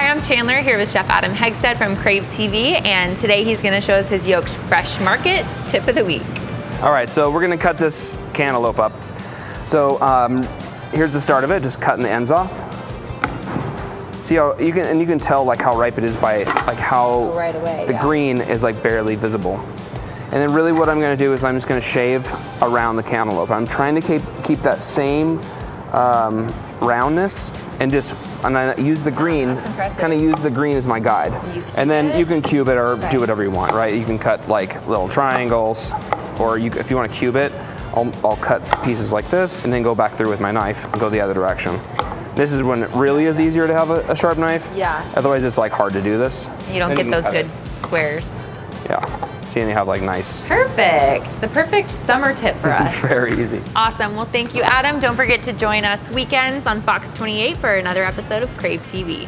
Hi, I'm Chandler here with Chef Adam Hegsted from Crave TV, and today he's going to show us his Yoke's Fresh Market Tip of the Week. All right, so we're going to cut this cantaloupe up. So here's the start of it, just cutting the ends off. See how you can tell like how ripe it is by like how right away, the green is like barely visible. And then really what I'm going to do is I'm just going to shave around the cantaloupe. I'm trying to keep that same roundness and I use the green, kind of use the green as my guide. And then you can cube it or do whatever you want, right? You can cut like little triangles, or if you want to cube it, I'll cut pieces like this and then go back through with my knife and go the other direction. This is when it really is easier to have a sharp knife. Yeah. Otherwise it's like hard to do this. You don't get those good squares. Yeah. So you have like nice. Perfect. The perfect summer tip for us. Very easy. Awesome. Well, thank you, Adam. Don't forget to join us weekends on Fox 28 for another episode of Crave TV.